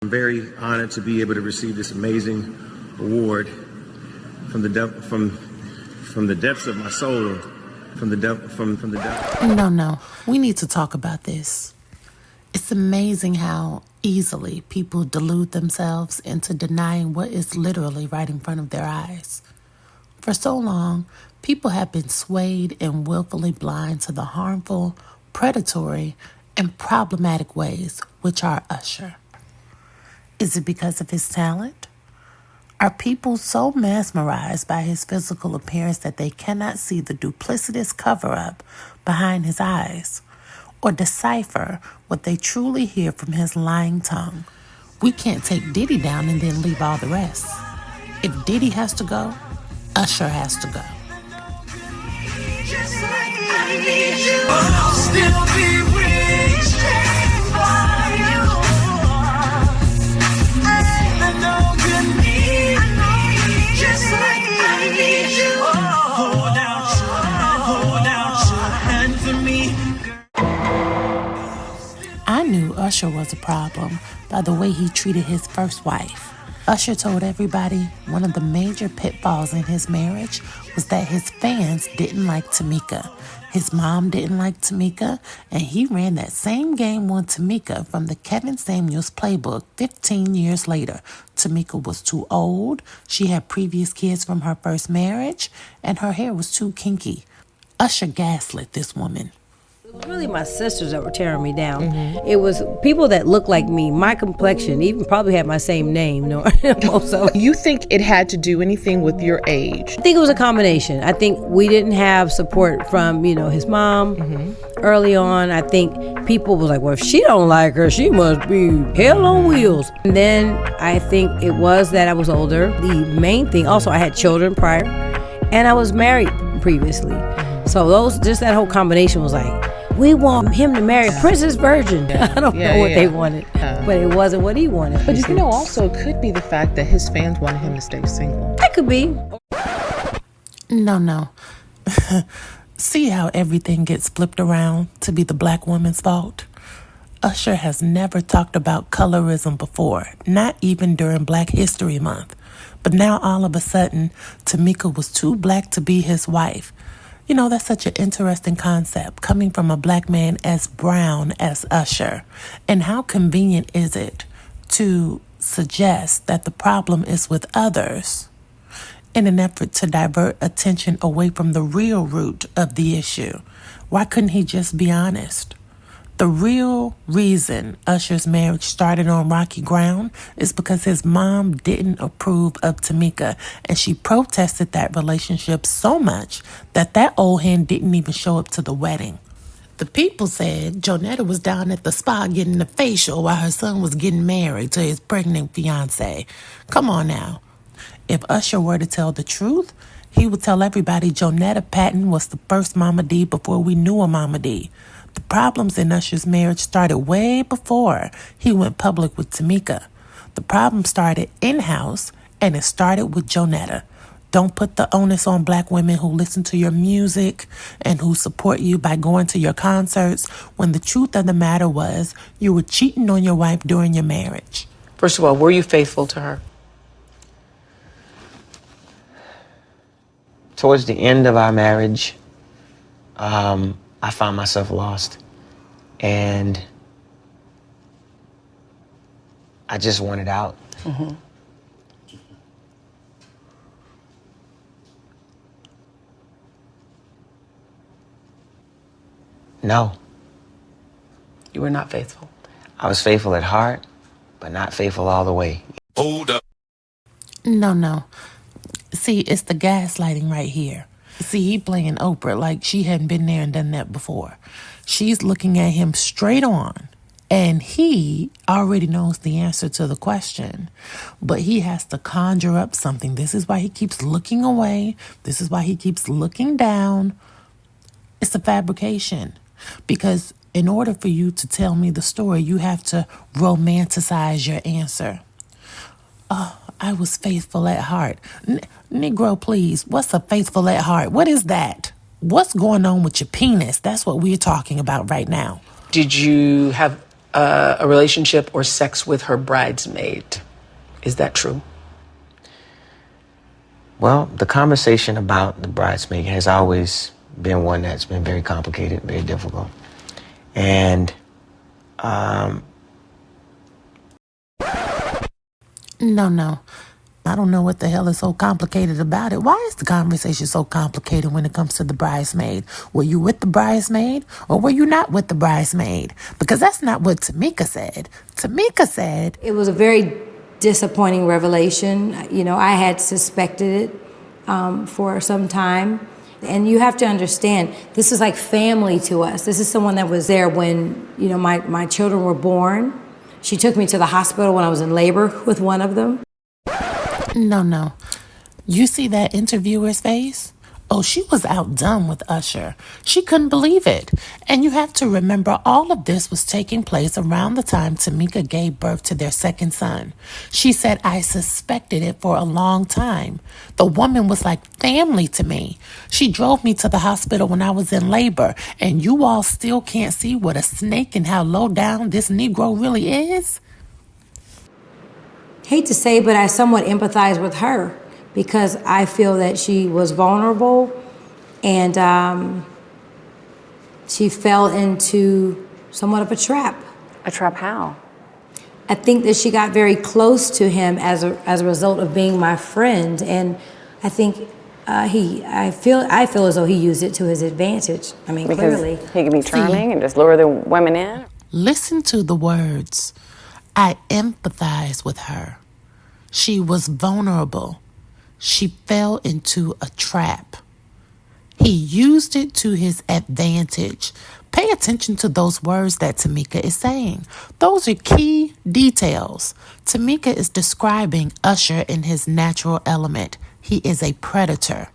I'm very honored to be able to receive this amazing award from the depths of my soul, from the depth. No, we need to talk about this. It's amazing how easily people delude themselves into denying what is literally right in front of their eyes. For so long, people have been swayed and willfully blind to the harmful, predatory, and problematic ways which are Usher. Is it because of his talent? Are people so mesmerized by his physical appearance that they cannot see the duplicitous cover-up behind his eyes or decipher what they truly hear from his lying tongue? We can't take Diddy down and then leave all the rest. If Diddy has to go, Usher has to go. Just like I need you, I'll still be reaching for you. I know you need me, just like I need you. Hold out your hand for me. I knew Usher was a problem by the way he treated his first wife. Usher told everybody one of the major pitfalls in his marriage was that his fans didn't like Tamika. His mom didn't like Tamika, and he ran that same game on Tamika from the Kevin Samuels playbook 15 years later. Tamika was too old, she had previous kids from her first marriage, and her hair was too kinky. Usher gaslit this woman. It was really my sisters that were tearing me down. Mm-hmm. It was people that looked like me, my complexion, even probably had my same name. No, also. You think it had to do anything with your age? I think it was a combination. I think we didn't have support from, his mom early on. I think people was like, well, if she don't like her, she must be hell on wheels. And then I think it was that I was older. The main thing, also I had children prior, and I was married previously. So that whole combination was like, we want him to marry Princess Virgin. I don't know what they wanted, but it wasn't what he wanted. But also it could be the fact that his fans wanted him to stay single. That could be. No. See how everything gets flipped around to be the black woman's fault? Usher has never talked about colorism before, not even during Black History Month. But now all of a sudden, Tamika was too black to be his wife. That's such an interesting concept, coming from a black man as brown as Usher. And how convenient is it to suggest that the problem is with others in an effort to divert attention away from the real root of the issue? Why couldn't he just be honest? The real reason Usher's marriage started on rocky ground is because his mom didn't approve of Tamika, and she protested that relationship so much that old hen didn't even show up to the wedding. The people said Jonetta was down at the spa getting a facial while her son was getting married to his pregnant fiancée. Come on now. If Usher were to tell the truth, he would tell everybody Jonetta Patton was the first Mama D before we knew a Mama D. The problems in Usher's marriage started way before he went public with Tamika. The problem started in-house, and it started with Jonetta. Don't put the onus on black women who listen to your music and who support you by going to your concerts when the truth of the matter was you were cheating on your wife during your marriage. First of all, were you faithful to her? Towards the end of our marriage, I found myself lost, and I just wanted out. Mm-hmm. No. You were not faithful. I was faithful at heart, but not faithful all the way. Hold up. No. See, it's the gaslighting right here. See, he playing Oprah like she hadn't been there and done that before. She's looking at him straight on, and he already knows the answer to the question. But he has to conjure up something. This is why he keeps looking away. This is why he keeps looking down. It's a fabrication. Because in order for you to tell me the story, you have to romanticize your answer. Oh, I was faithful at heart. Negro, please, what's a faithful at heart? What is that? What's going on with your penis? That's what we're talking about right now. Did you have a relationship or sex with her bridesmaid. Is that true? Well, the conversation about the bridesmaid has always been one that's been very complicated, very difficult. And No. I don't know what the hell is so complicated about it. Why is the conversation so complicated when it comes to the bridesmaid? Were you with the bridesmaid or were you not with the bridesmaid? Because that's not what Tamika said. Tamika said, It was a very disappointing revelation. You know, I had suspected it for some time. And you have to understand, this is like family to us. This is someone that was there when, you know, my children were born. She took me to the hospital when I was in labor with one of them. No. You see that interviewer's face? Oh, she was outdone with Usher. She couldn't believe it. And you have to remember all of this was taking place around the time Tamika gave birth to their second son. She said, I suspected it for a long time. The woman was like family to me. She drove me to the hospital when I was in labor. And you all still can't see what a snake and how low down this Negro really is? Hate to say, but I somewhat empathize with her because I feel that she was vulnerable and she fell into somewhat of a trap. A trap how? I think that she got very close to him as a result of being my friend, and I think I feel as though he used it to his advantage. I mean, Because clearly. he can be charming and just lure the women in? Listen to the words. I empathize with her. She was vulnerable. She fell into a trap. He used it to his advantage. Pay attention to those words that Tamika is saying. Those are key details. Tamika is describing Usher in his natural element. He is a predator.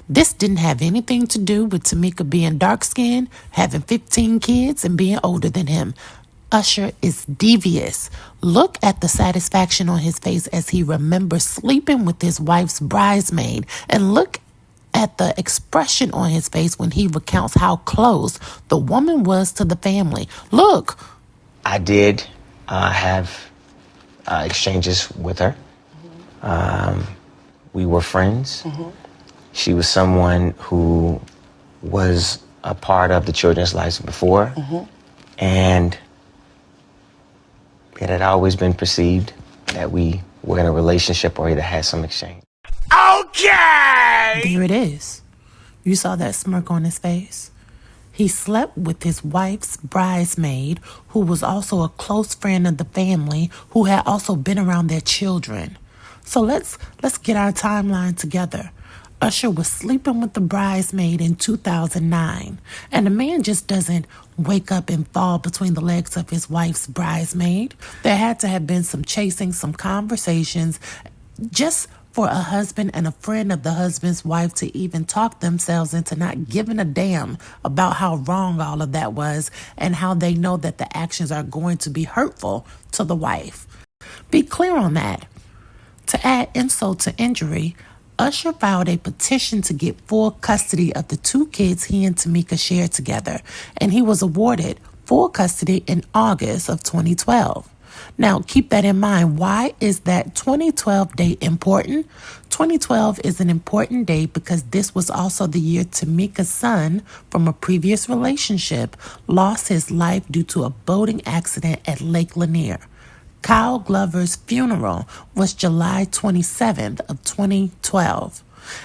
This didn't have anything to do with Tamika being dark-skinned, having 15 kids, and being older than him. Usher is devious. Look at the satisfaction on his face as he remembers sleeping with his wife's bridesmaid, and look at the expression on his face when he recounts how close the woman was to the family. Look. I did have exchanges with her. We were friends. Mm-hmm. She was someone who was a part of the children's lives before. Mm-hmm. And it had always been perceived that we were in a relationship or either had some exchange. There it is. You saw that smirk on his face? He slept with his wife's bridesmaid, who was also a close friend of the family, who had also been around their children. So let's get our timeline together. Usher was sleeping with the bridesmaid in 2009, and the man just doesn't wake up and fall between the legs of his wife's bridesmaid. There had to have been some chasing, some conversations, just for a husband and a friend of the husband's wife to even talk themselves into not giving a damn about how wrong all of that was and how they know that the actions are going to be hurtful to the wife. Be clear on that. To add insult to injury, Usher filed a petition to get full custody of the two kids he and Tamika shared together, and he was awarded full custody in August of 2012. Now, keep that in mind. Why is that 2012 date important? 2012 is an important date because this was also the year Tamika's son from a previous relationship lost his life due to a boating accident at Lake Lanier. Kyle Glover's funeral was July 27th of 2012.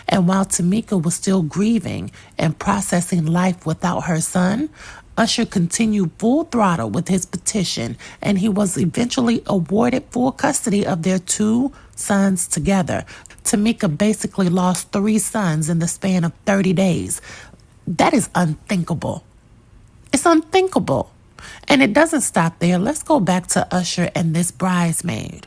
And while Tamika was still grieving and processing life without her son, Usher continued full throttle with his petition, and he was eventually awarded full custody of their two sons together. Tamika basically lost 3 sons in the span of 30 days. That is unthinkable. It's unthinkable. And it doesn't stop there. Let's go back to Usher and this bridesmaid.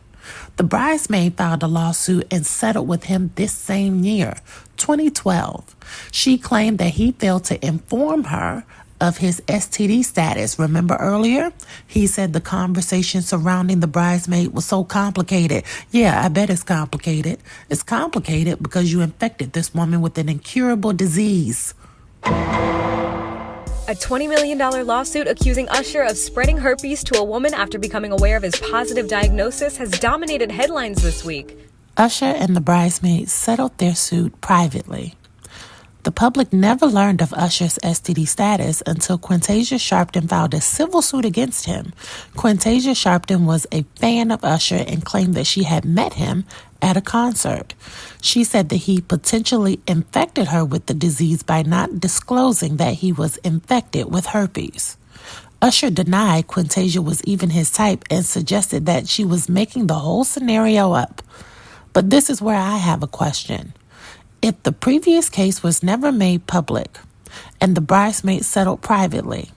The bridesmaid filed a lawsuit and settled with him this same year, 2012. She claimed that he failed to inform her of his STD status. Remember earlier? He said the conversation surrounding the bridesmaid was so complicated. Yeah, I bet it's complicated. It's complicated because you infected this woman with an incurable disease. A $20 million lawsuit accusing Usher of spreading herpes to a woman after becoming aware of his positive diagnosis has dominated headlines this week. Usher and the bridesmaids settled their suit privately. The public never learned of Usher's STD status until Quintasia Sharpton filed a civil suit against him. Quintasia Sharpton was a fan of Usher and claimed that she had met him at a concert. She said that he potentially infected her with the disease by not disclosing that he was infected with herpes. Usher denied Quintasia was even his type and suggested that she was making the whole scenario up. But this is where I have a question. If the previous case was never made public and the bridesmaids settled privately,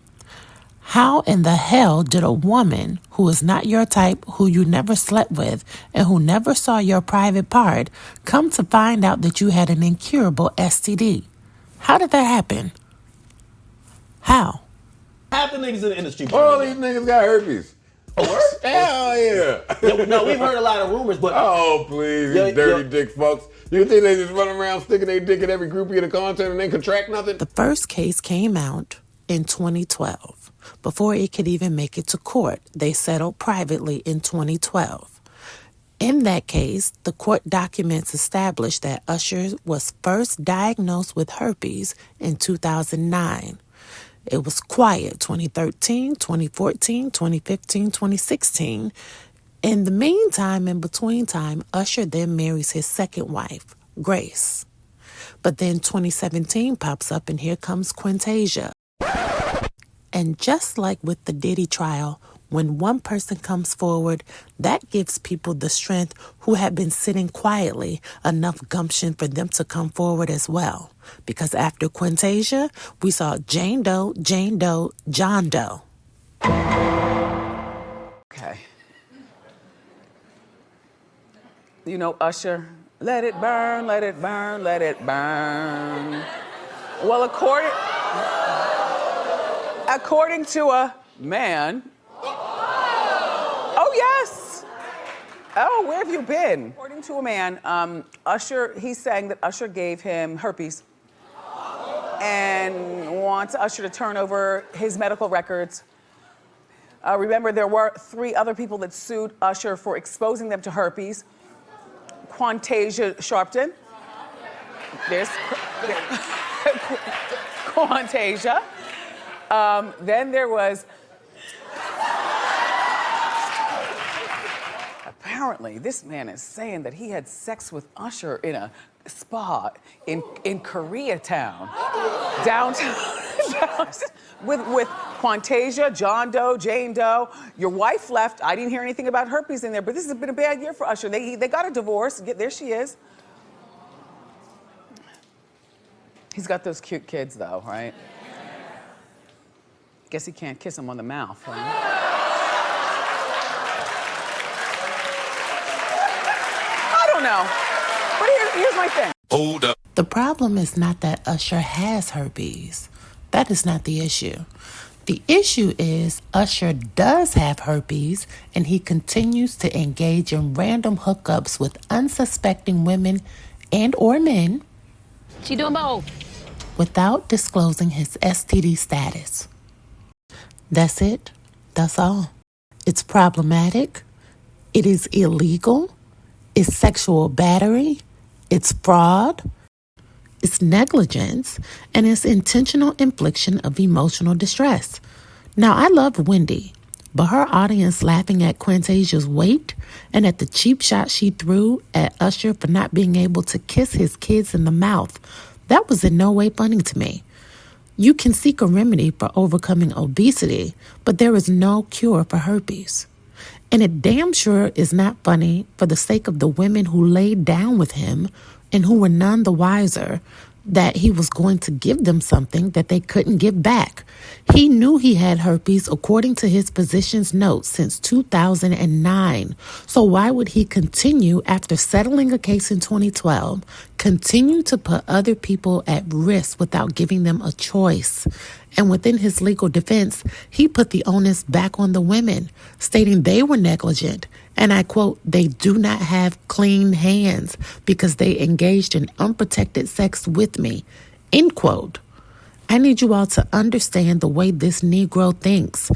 how in the hell did a woman who is not your type, who you never slept with, and who never saw your private part come to find out that you had an incurable STD? How did that happen? How? Half the niggas in the industry. All these niggas got herpes. Oh, hell yeah. No, we've heard a lot of rumors, but... Oh, please, these dirty dick fucks. You think they just run around sticking their dick in every groupie in the content and then contract nothing? The first case came out in 2012. Before it could even make it to court, they settled privately in 2012. In that case, the court documents established that Usher was first diagnosed with herpes in 2009. It was quiet 2013, 2014, 2015, 2016. In the meantime, in between time, Usher then marries his second wife, Grace. But then 2017 pops up and here comes Quintasia. And just like with the Diddy trial, when one person comes forward, that gives people the strength who have been sitting quietly enough gumption for them to come forward as well. Because after Quintasia, we saw Jane Doe, John Doe. Okay. You know, Usher, let it burn, let it burn, let it burn. Well, according to a man. Oh, yes. Oh, where have you been? According to a man, Usher, he's saying that Usher gave him herpes and wants Usher to turn over his medical records. Remember, there were 3 other people that sued Usher for exposing them to herpes. Quintasia Sharpton. There's Quintasia. Then there was... Apparently, this man is saying that he had sex with Usher in a spa in Koreatown, downtown, with Quintasia, John Doe, Jane Doe. Your wife left. I didn't hear anything about herpes in there, but this has been a bad year for Usher. They got a divorce. There she is. He's got those cute kids, though, right? Guess he can't kiss them on the mouth, huh? No. But here's my thing. Hold up. The problem is not that Usher has herpes. That is not the issue. The issue is Usher does have herpes and he continues to engage in random hookups with unsuspecting women and or men. She doing both. Without disclosing his STD status. That's it. That's all. It's problematic. It is illegal. It's sexual battery, it's fraud, it's negligence, and it's intentional infliction of emotional distress. Now, I love Wendy, but her audience laughing at Quintasia's weight and at the cheap shot she threw at Usher for not being able to kiss his kids in the mouth, that was in no way funny to me. You can seek a remedy for overcoming obesity, but there is no cure for herpes. And it damn sure is not funny for the sake of the women who laid down with him and who were none the wiser that he was going to give them something that they couldn't give back. He knew he had herpes according to his physician's notes since 2009. So why would he continue after settling a case in 2012, continue to put other people at risk without giving them a choice? And within his legal defense, he put the onus back on the women, stating they were negligent. And I quote, they do not have clean hands because they engaged in unprotected sex with me, end quote. I need you all to understand the way this Negro thinks.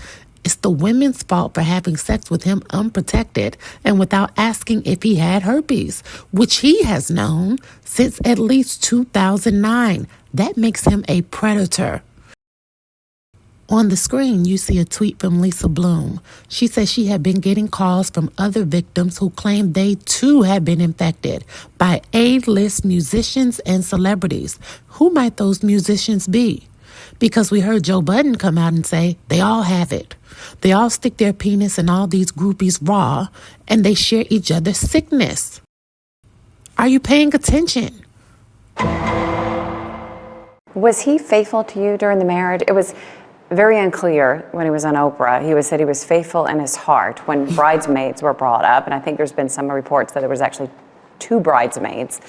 It's the women's fault for having sex with him unprotected and without asking if he had herpes, which he has known since at least 2009. That makes him a predator. On the screen, you see a tweet from Lisa Bloom. She says she had been getting calls from other victims who claimed they too had been infected by A-list musicians and celebrities. Who might those musicians be? Because we heard Joe Budden come out and say they all have it. They all stick their penis in all these groupies raw, and they share each other's sickness. Are you paying attention? Was he faithful to you during the marriage? It was very unclear when he was on Oprah. He said he was faithful in his heart when bridesmaids were brought up, and I think there's been some reports that there was actually 2 bridesmaids.